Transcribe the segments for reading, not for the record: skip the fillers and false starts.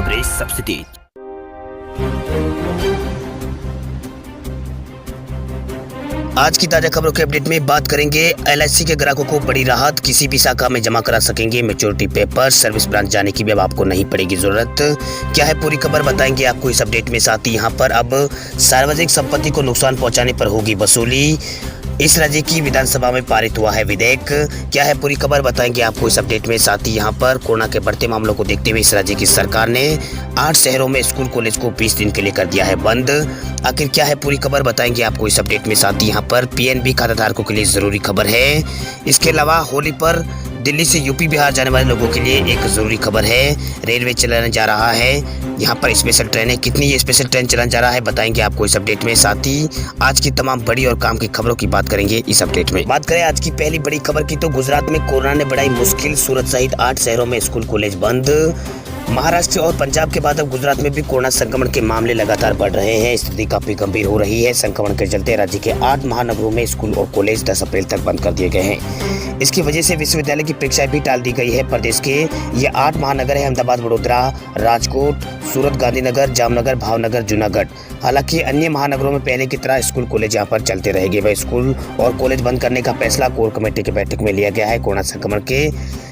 खबरें सबसे तेज। आज की ताजा खबरों के अपडेट में बात करेंगे एलआईसी के ग्राहकों को बड़ी राहत, किसी भी शाखा में जमा करा सकेंगे मैच्योरिटी पेपर, सर्विस ब्रांच जाने की भी अब आपको नहीं पड़ेगी जरूरत। क्या है पूरी खबर बताएंगे आपको इस अपडेट में। साथ ही यहाँ पर अब सार्वजनिक संपत्ति को नुकसान पहुंचाने पर होगी वसूली। इस राज्य की विधानसभा में पारित हुआ है विधेयक। क्या है पूरी खबर बताएंगे आपको इस अपडेट में। साथ ही यहाँ पर कोरोना के बढ़ते मामलों को देखते हुए इस राज्य की सरकार ने 8 शहरों में स्कूल कॉलेज को 20 दिन के लिए कर दिया है बंद। आखिर क्या है पूरी खबर बताएंगे आपको इस अपडेट में। साथ ही यहाँ पर पीएनबी खाताधारकों के लिए जरूरी खबर है। इसके अलावा होली पर दिल्ली से यूपी बिहार जाने वाले लोगों के लिए एक जरूरी खबर है। रेलवे चलाने जा रहा है यहाँ पर स्पेशल ट्रेनें, कितनी ये स्पेशल ट्रेन चलाने जा रहा है बताएंगे आपको इस अपडेट में। साथ ही आज की तमाम बड़ी और काम की खबरों की बात करेंगे इस अपडेट में। बात करें आज की पहली बड़ी खबर की तो गुजरात में कोरोना ने बढ़ाई मुश्किल, सूरत सहित 8 शहरों में स्कूल कॉलेज बंद। महाराष्ट्र और पंजाब के बाद अब गुजरात में भी कोरोना संक्रमण के मामले लगातार बढ़ रहे हैं। स्थिति काफी गंभीर हो रही है। संक्रमण के चलते राज्य के 8 महानगरों में स्कूल और कॉलेज 10 अप्रैल तक बंद कर दिए गए हैं। इसकी वजह से विश्वविद्यालय की परीक्षाएं भी टाल दी गई है। प्रदेश के ये 8 महानगर है अहमदाबाद, वडोदरा, राजकोट, सूरत, गांधीनगर, जामनगर, भावनगर, जूनागढ़। हालांकि अन्य महानगरों में पहले की तरह स्कूल कॉलेज यहाँ पर चलते रहेंगे। वह स्कूल और कॉलेज बंद करने का फैसला कोर कमेटी की बैठक में लिया गया है। कोरोना संक्रमण के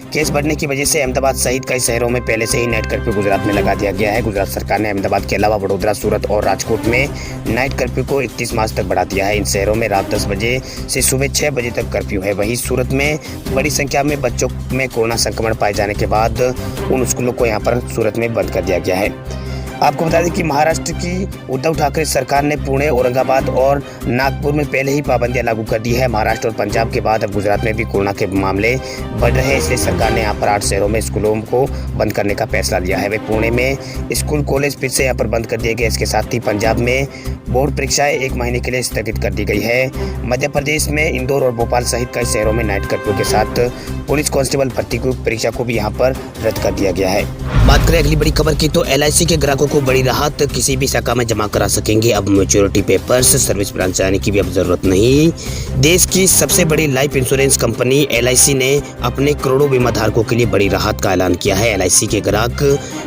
केस बढ़ने की वजह से अहमदाबाद सहित कई शहरों में पहले से ही नाइट कर्फ्यू गुजरात में लगा दिया गया है। गुजरात सरकार ने अहमदाबाद के अलावा वडोदरा, सूरत और राजकोट में नाइट कर्फ्यू को 31 मार्च तक बढ़ा दिया है। इन शहरों में रात 10 बजे से सुबह 6 बजे तक कर्फ्यू है। वहीं सूरत में बड़ी संख्या में बच्चों में कोरोना संक्रमण पाए जाने के बाद उन स्कूलों को यहाँ पर सूरत में बंद कर दिया गया है। आपको बता दें कि महाराष्ट्र की उद्धव ठाकरे सरकार ने पुणे, औरंगाबाद और नागपुर में पहले ही पाबंदियां लागू कर दी है। महाराष्ट्र और पंजाब के बाद अब गुजरात में भी कोरोना के मामले बढ़ रहे हैं। इसलिए सरकार ने यहाँ पर 8 शहरों में स्कूलों को बंद करने का फैसला लिया है। वे पुणे में स्कूल कॉलेज फिर से यहाँ पर बंद कर दिए गए। इसके साथ ही पंजाब में बोर्ड परीक्षाएं 1 महीने के लिए स्थगित कर दी गई है। मध्य प्रदेश में इंदौर और भोपाल सहित कई शहरों में नाइट कर्फ्यू के साथ पुलिस कांस्टेबल भर्ती की परीक्षा को भी यहाँ पर रद्द कर दिया गया है। बात करें अगली बड़ी खबर की तो एलआईसी के ग्राहकों को बड़ी राहत, किसी भी शाखा में जमा करा सकेंगे अब मैच्योरिटी पेपर्स, सर्विस ब्रांच जाने की भी अब जरूरत नहीं। देश की सबसे बड़ी लाइफ इंश्योरेंस कंपनी एलआईसी ने अपने करोड़ों बीमा धारकों के लिए बड़ी राहत का ऐलान किया है। एलआईसी के ग्राहक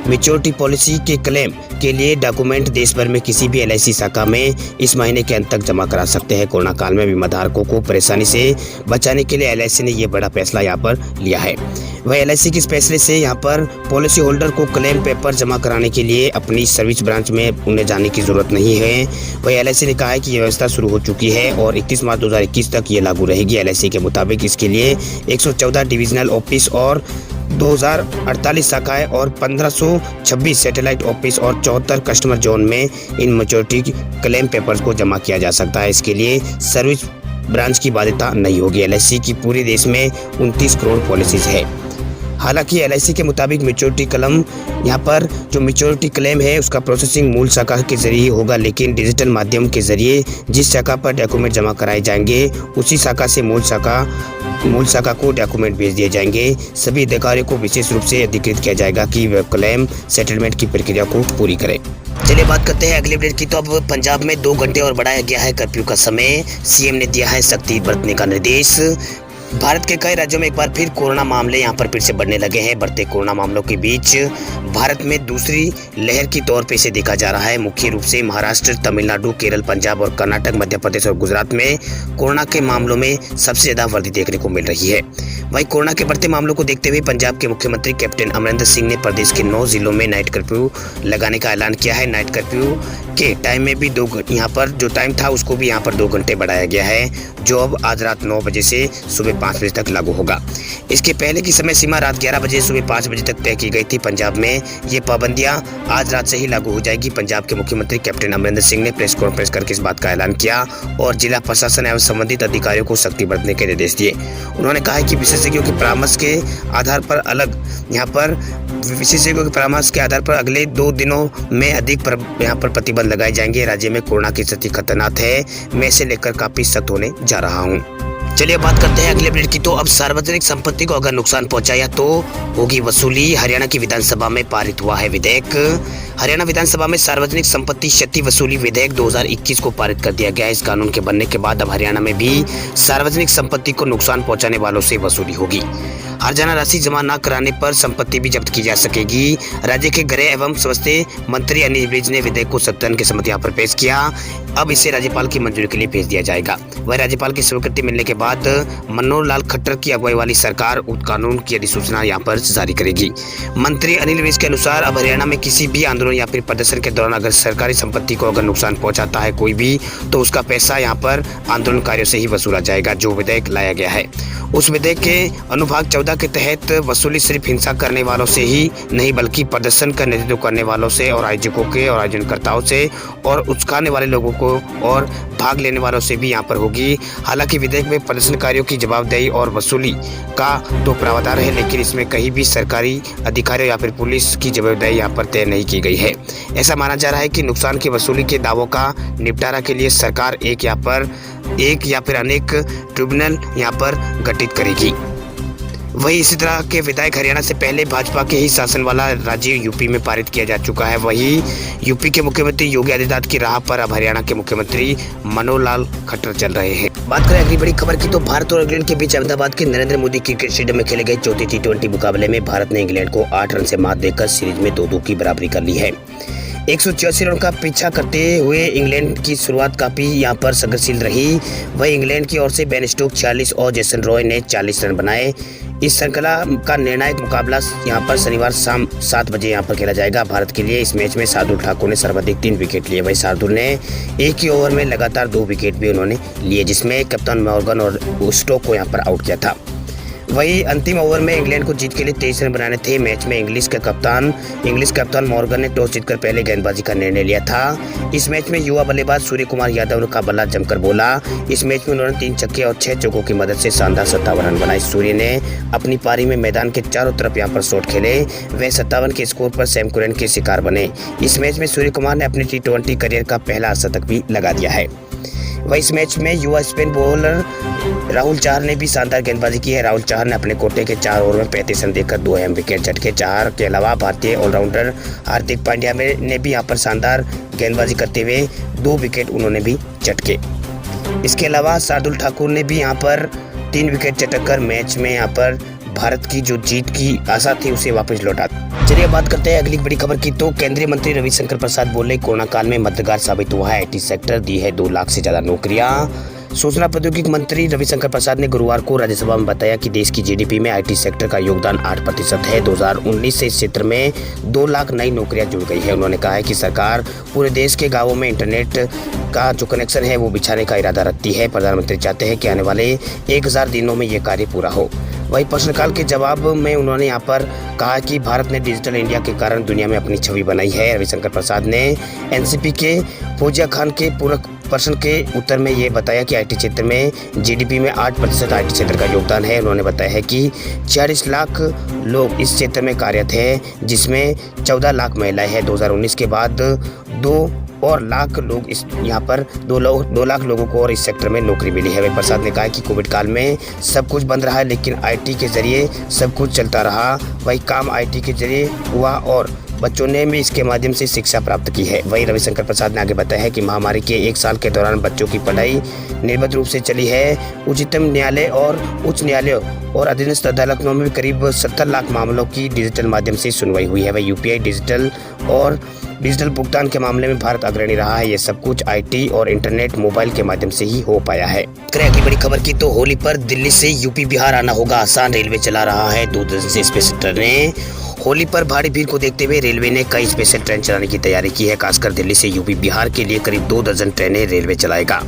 मैच्योरिटी पॉलिसी के क्लेम के लिए डॉक्यूमेंट देश भर में किसी भी एलआईसी शाखा में इस महीने के अंत तक जमा करा सकते हैं। कोरोना काल में बीमा धारकों को परेशानी से बचाने के लिए एलआईसी ने यह बड़ा फैसला यहाँ पर लिया है। वह एलआईसी की स्पेशलिस्ट से यहाँ पर पॉलिसी होल्डर को क्लेम पेपर जमा कराने के लिए अपनी सर्विस ब्रांच में उन्हें जाने की जरूरत नहीं है। वह एलआईसी ने कहा है कि यह व्यवस्था शुरू हो चुकी है और 31 मार्च 2021 तक ये लागू रहेगी। एलआईसी के मुताबिक इसके लिए 114 डिविजनल ऑफिस और 2048 शाखाएं और 1526 सैटेलाइट ऑफिस और 74 कस्टमर जोन में इन मैच्योरिटी क्लेम पेपर्स को जमा किया जा सकता है। इसके लिए सर्विस ब्रांच की बाध्यता नहीं होगी। एलआईसी की पूरे देश में 29 करोड़ पॉलिसीज है। हालांकि एलआईसी के मुताबिक मैच्योरिटी क्लेम यहाँ पर जो मैच्योरिटी क्लेम है उसका प्रोसेसिंग मूल शाखा के जरिए होगा, लेकिन डिजिटल माध्यम के जरिए जिस शाखा पर डॉक्यूमेंट जमा कराए जाएंगे उसी शाखा से मूल शाखा को डॉक्यूमेंट भेज दिए जाएंगे। सभी अधिकारियों को विशेष रूप से अधिकृत किया जाएगा कि वे क्लेम सेटलमेंट की प्रक्रिया को पूरी करें। चलिए बात करते हैं अगले अपडेट की तो अब पंजाब में 2 घंटे और बढ़ाया गया है कर्फ्यू का समय। सीएम ने दिया है सख्ती बरतने का निर्देश। भारत के कई राज्यों में एक बार फिर कोरोना मामले यहाँ पर फिर से बढ़ने लगे हैं। बढ़ते कोरोना मामलों के बीच भारत में दूसरी लहर की तौर पे इसे देखा जा रहा है। मुख्य रूप से महाराष्ट्र, तमिलनाडु, केरल, पंजाब और कर्नाटक, मध्य प्रदेश और गुजरात में कोरोना के मामलों में सबसे ज्यादा वृद्धि देखने को मिल रही है। वहीं कोरोना के बढ़ते मामलों को देखते हुए पंजाब के मुख्यमंत्री कैप्टन अमरिंदर सिंह ने प्रदेश के 9 जिलों में नाइट कर्फ्यू लगाने का ऐलान किया है। नाइट कर्फ्यू के टाइम में भी यहाँ पर जो टाइम था उसको भी यहाँ पर 2 घंटे बढ़ाया गया है, जो अब आज रात 9 बजे से सुबह 5 बजे तक लागू होगा। इसके पहले की समय सीमा रात 11 बजे सुबह 5 बजे तक तय की गई थी। पंजाब में ये पाबंदियां आज रात से ही लागू हो जाएगी। पंजाब के मुख्यमंत्री कैप्टन अमरिंदर सिंह ने प्रेस कॉन्फ्रेंस करके इस बात का ऐलान किया और जिला प्रशासन एवं संबंधित अधिकारियों को सख्ती बरतने के निर्देश दिए। उन्होंने कहा है कि विशेषज्ञों के परामर्श के आधार पर अगले 2 दिनों में अधिक यहाँ पर प्रतिबंध लगाए जाएंगे। राज्य में कोरोना की स्थिति खतरनाक है, मैं इसे लेकर काफी सख्त होने जा रहा हूँ। चलिए बात करते हैं अगले अपडेट की तो अब सार्वजनिक संपत्ति को अगर नुकसान पहुंचाया तो होगी वसूली। हरियाणा की विधानसभा में पारित हुआ है विधेयक। हरियाणा विधानसभा में सार्वजनिक संपत्ति क्षति वसूली विधेयक 2021 को पारित कर दिया गया है। इस कानून के बनने के बाद अब हरियाणा में भी सार्वजनिक संपत्ति को नुकसान पहुंचाने वालों से वसूली होगी। हर्जाना राशि जमा न कराने पर संपत्ति भी जब्त की जा सकेगी। राज्य के गृह एवं स्वास्थ्य मंत्री अनिल विज ने विधेयक को सदन के सम्मति यहाँ पर पेश किया। अब इसे राज्यपाल की मंजूरी के लिए भेज दिया जाएगा। वह राज्यपाल की स्वीकृति मिलने के बाद मनोहर लाल खट्टर की अगुवाई वाली सरकार उक्त कानून की अधिसूचना यहाँ पर जारी करेगी। मंत्री अनिल विज के अनुसार अब हरियाणा में किसी भी आंदोलन या फिर प्रदर्शन के दौरान अगर सरकारी संपत्ति को अगर नुकसान पहुंचाता है कोई भी, तो उसका पैसा यहाँ पर आंदोलनकारियों से ही वसूला जाएगा। जो विधेयक लाया गया है उस विधेयक के अनुभाग 14 के तहत वसूली सिर्फ हिंसा करने वालों से ही नहीं बल्कि प्रदर्शन का नेतृत्व करने वालों से और आयोजकों के और आयोजनकर्ताओं से और उकसाने वाले लोगों को और भाग लेने वालों से भी यहाँ पर होगी। हालांकि विधेयक में प्रदर्शनकारियों की जवाबदेही और वसूली का तो प्रावधान है, लेकिन इसमें कहीं भी सरकारी अधिकारियों या फिर पुलिस की जवाबदेही यहाँ पर तय नहीं की गई है। ऐसा माना जा रहा है कि नुकसान की वसूली के दावों का निपटारा के लिए सरकार एक या फिर अनेक ट्रिब्यूनल यहाँ पर गठित करेगी। वही इसी तरह के विधायक हरियाणा से पहले भाजपा के ही शासन वाला राज्य यूपी में पारित किया जा चुका है। वही यूपी के मुख्यमंत्री योगी आदित्यनाथ की राह पर अब हरियाणा के मुख्यमंत्री मनोहर लाल खट्टर चल रहे हैं। बात करें अगली बड़ी खबर की, तो भारत और इंग्लैंड के बीच अहमदाबाद के नरेंद्र मोदी क्रिकेट स्टेडियम में खेले गए चौथे T20 मुकाबले में भारत ने इंग्लैंड को 8 रन से मात देकर सीरीज में 2-2 की बराबरी कर ली है। 184 रन का पीछा करते हुए इंग्लैंड की शुरुआत काफी यहाँ पर संघर्षशील रही। वही इंग्लैंड की ओर से बेन स्टोक्स 40 और जेसन रॉय ने 40 रन बनाए। इस श्रृंखला का निर्णायक मुकाबला यहाँ पर शनिवार शाम 7 बजे यहाँ पर खेला जाएगा। भारत के लिए इस मैच में शार्दुल ठाकुर ने सर्वाधिक 3 विकेट लिए। वही शार्दुल ने एक ही ओवर में लगातार 2 विकेट भी उन्होंने लिए, जिसमें कप्तान मॉर्गन और स्टोक को यहाँ पर आउट किया था। वही अंतिम ओवर में इंग्लैंड को जीत के लिए 23 रन बनाने थे। मैच में इंग्लिश कप्तान मॉर्गन ने टॉस जीतकर पहले गेंदबाजी का निर्णय लिया था। इस मैच में युवा बल्लेबाज सूर्य कुमार यादव का बल्ला जमकर बोला। इस मैच में उन्होंने 3 छक्के और 6 चौकों की मदद से शानदार 57 रन बनाए। सूर्य ने अपनी पारी में मैदान के चारों तरफ यहाँ पर शॉट खेले। वे 57 के स्कोर पर सैम कुरैन के शिकार बने। इस मैच में सूर्य कुमार ने अपने T20 करियर का पहला शतक भी लगा दिया है। वही इस मैच में युवा स्पिन बॉलर राहुल चाहर ने भी शानदार गेंदबाजी की है। राहुल चाहर ने अपने कोटे के 4 ओवर में 35 रन देकर 2 अहम विकेट झटके। चाहर के अलावा भारतीय ऑलराउंडर हार्दिक पांड्या ने भी यहाँ पर शानदार गेंदबाजी करते हुए 2 विकेट उन्होंने भी झटके। इसके अलावा शार्दुल ठाकुर ने भी यहाँ पर 3 विकेट झटक कर मैच में यहाँ पर भारत की जो जीत की आशा थी उसे वापस लौटा। चलिए बात करते हैं अगली बड़ी खबर की, तो केंद्रीय मंत्री रविशंकर प्रसाद बोले कोरोना काल में मददगार साबित हुआ है। IT सेक्टर दी है 2 लाख से ज्यादा नौकरियां। सूचना प्रौद्योगिकी मंत्री रविशंकर प्रसाद ने गुरुवार को राज्यसभा में बताया कि देश की GDP में IT सेक्टर का योगदान 8% है। 2019 से इस क्षेत्र में 2 लाख नई नौकरियां जुड़ गई है। उन्होंने कहा है कि सरकार पूरे देश के गाँवों में इंटरनेट का जो कनेक्शन है वो बिछाने का इरादा रखती है। प्रधानमंत्री चाहते हैं कि आने वाले 1000 दिनों में ये कार्य पूरा हो। वही प्रश्नकाल के जवाब में उन्होंने यहाँ पर कहा कि भारत ने डिजिटल इंडिया के कारण दुनिया में अपनी छवि बनाई है। रविशंकर प्रसाद ने NCP के फौजिया खान के पूरक प्रश्न के उत्तर में ये बताया कि IT क्षेत्र में GDP में 8% IT क्षेत्र का योगदान है। उन्होंने बताया कि 46 लाख लोग इस क्षेत्र में कार्यरत हैं, जिसमें 14 लाख महिलाएं हैं। 2019 के बाद 2 लाख लोग इस यहाँ पर 2 लाख लोगों को और इस सेक्टर में नौकरी मिली है। वही प्रसाद ने कहा कि कोविड काल में सब कुछ बंद रहा है, लेकिन IT के जरिए सब कुछ चलता रहा। वही काम IT के जरिए हुआ और बच्चों ने भी इसके माध्यम से शिक्षा प्राप्त की है। वही रविशंकर प्रसाद ने आगे बताया है कि महामारी के 1 साल के दौरान बच्चों की पढ़ाई निर्बाध रूप से चली है। उच्चतम न्यायालय और उच्च न्यायालय और अधीनस्थ अदालतों में करीब 70 लाख मामलों की डिजिटल माध्यम से सुनवाई हुई है। वही UPI डिजिटल भुगतान के मामले में भारत अग्रणी रहा है। ये सब कुछ IT और इंटरनेट मोबाइल के माध्यम से ही हो पाया है। अगली बड़ी खबर की, तो होली पर दिल्ली से UP बिहार आना होगा आसान। रेलवे चला रहा है 2 दर्जन से स्पेशल ट्रेनें। होली पर भारी भीड़ को देखते हुए रेलवे ने कई स्पेशल ट्रेन चलाने की तैयारी की है। खासकर दिल्ली से UP बिहार के लिए करीब 2 दर्जन ट्रेनें रेलवे चलाएगा।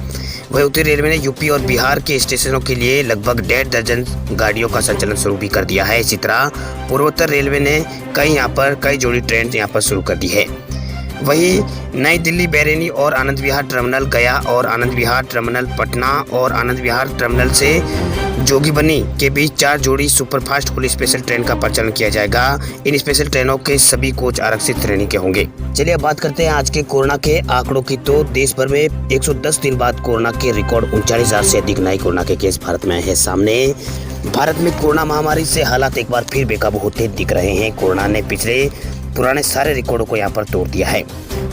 वही उत्तरी रेलवे ने UP और बिहार के स्टेशनों के लिए लगभग 1.5 दर्जन गाड़ियों का संचालन शुरू भी कर दिया है। इसी तरह पूर्वोत्तर रेलवे ने कई जोड़ी ट्रेन यहाँ पर शुरू कर दी है। वही नई दिल्ली बैरेली और आनंद विहार टर्मिनल गया और आनंद विहार टर्मिनल पटना और आनंद विहार टर्मिनल से जोगीबनी के बीच 4 जोड़ी सुपरफास्ट होली स्पेशल ट्रेन का परिचालन किया जाएगा। इन स्पेशल ट्रेनों के सभी कोच आरक्षित श्रेणी के होंगे। चलिए अब बात करते हैं आज के कोरोना के आंकड़ों की, तो देश भर में 110 दिन बाद कोरोना के रिकॉर्ड 39,000 से अधिक नए कोरोना के केस भारत में आए हैं सामने। भारत में कोरोना महामारी से हालात एक बार फिर बेकाबू होते दिख रहे हैं। कोरोना ने पिछले पुराने सारे रिकॉर्डों को यहाँ पर तोड़ दिया है।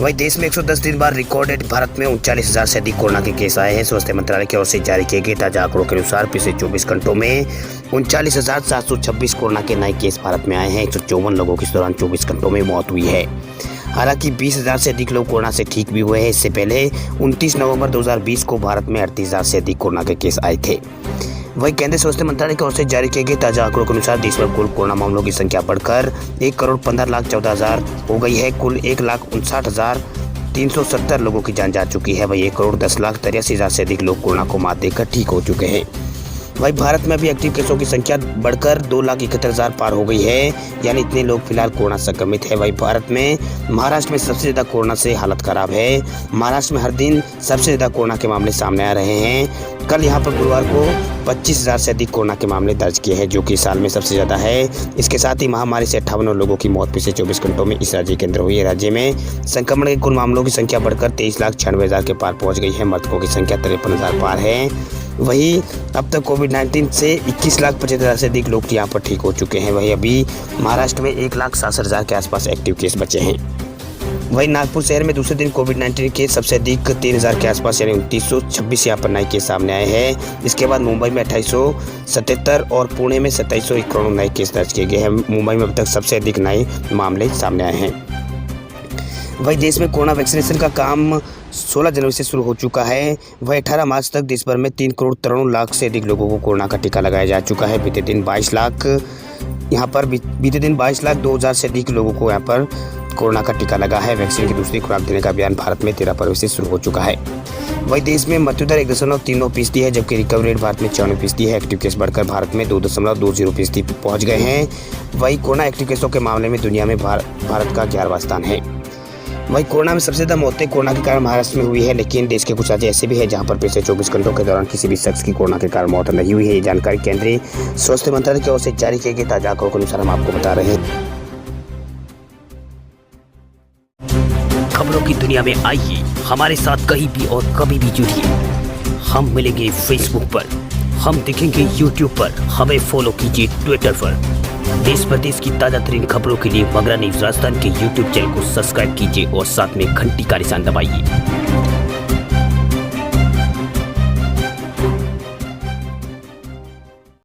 वहीं देश में 110 दिन बाद रिकॉर्डेड भारत में 39,000 से अधिक कोरोना के केस आए हैं। स्वास्थ्य मंत्रालय की ओर से जारी किए गए ताजा आंकड़ों के अनुसार पिछले 24 घंटों में 39,726 कोरोना के नए केस भारत में आए हैं। 154 लोगों की इस दौरान 24 घंटों में मौत हुई है। हालांकि 20,000 से अधिक लोग कोरोना से ठीक भी हुए हैं। इससे पहले 29 नवंबर 2020 को भारत में 38,000 से अधिक कोरोना के केस आए थे। वहीं केंद्रीय स्वास्थ्य मंत्रालय की ओर से जारी किए गए ताजा आंकड़ों के अनुसार देश में कुल कोरोना मामलों की संख्या बढ़कर 1,15,14,000 हो गई है। कुल 1,59,370 लोगों की जान जा चुकी है। वहीं 1,10,83,000 से अधिक लोग कोरोना को मात देकर ठीक हो चुके हैं। वहीं भारत में अभी एक्टिव केसों की संख्या बढ़कर 2,71,000 पार हो गई है, यानी इतने लोग फिलहाल कोरोना संक्रमित है। वहीं भारत में महाराष्ट्र में सबसे ज्यादा कोरोना से हालत खराब है। महाराष्ट्र में हर दिन सबसे ज्यादा कोरोना के मामले सामने आ रहे हैं। कल यहां पर गुरुवार को 25,000 से अधिक कोरोना के मामले दर्ज किए हैं, जो कि साल में सबसे ज्यादा है। इसके साथ ही महामारी से 58 लोगों की मौत पिछले 24 घंटों में इस राज्य के अंदर हुई है। राज्य में संक्रमण के कुल मामलों की संख्या बढ़कर 23,96,000 के पार पहुंच गई है। मृतकों की संख्या 53,000 पार है। वहीं अब तक कोविड-19 से 21,75,000 से अधिक लोग यहाँ पर ठीक हो चुके हैं। वहीं अभी महाराष्ट्र में 1,67,000 के आसपास एक्टिव केस बचे हैं। वहीं नागपुर शहर में दूसरे दिन कोविड-19 के सबसे अधिक 3,000 के आसपास यानी 2926 यहाँ पर नए केस सामने आए हैं। इसके बाद मुंबई में 2877 और पुणे में 2791 नए केस दर्ज किए गए हैं। मुंबई में अब तक सबसे अधिक नए मामले सामने आए हैं। वहीं देश में कोरोना वैक्सीनेशन का काम 16 जनवरी से शुरू हो चुका है। वहीं 18 मार्च तक देश भर में 3,93,00,000 से अधिक लोगों को कोरोना का टीका लगाया जा चुका है। बीते दिन 22,02,000 से अधिक लोगों को यहाँ पर कोरोना का टीका लगा है। वैक्सीन की दूसरी खुराक देने का अभियान भारत में 13 फरवरी से शुरू हो चुका है। वहीं देश में मृत्यु दर 1.39% है, जबकि रिकवरी रेट भारत में 94% है। एक्टिव केस बढ़कर भारत में 2.20% पे पहुंच गए हैं। वहीं कोरोना एक्टिव केसों के मामले में दुनिया में भारत का 11वां स्थान है। वहीं कोरोना में सबसे ज्यादा मौतें कोरोना के कारण महाराष्ट्र में हुई है, लेकिन देश के कुछ राज्य ऐसे भी हैं जहां पर पिछले 24 घंटों के दौरान किसी भी शख्स की कोरोना के कारण मौत नहीं हुई है। ये जानकारी केंद्रीय स्वास्थ्य मंत्रालय की ओर से जारी किए गए ताजा आंकड़ों के अनुसार हम आपको बता रहे हैं। खबरों की दुनिया में आइए हमारे साथ कहीं भी और कभी भी जुड़िए। हम मिलेंगे फेसबुक पर, हम दिखेंगे यूट्यूब पर, हमें फॉलो कीजिए ट्विटर पर। देश प्रदेश की ताजा तरीन खबरों के लिए मगरा न्यूज राजस्थान के यूट्यूब चैनल को सब्सक्राइब कीजिए और साथ में घंटी का निशान दबाइए।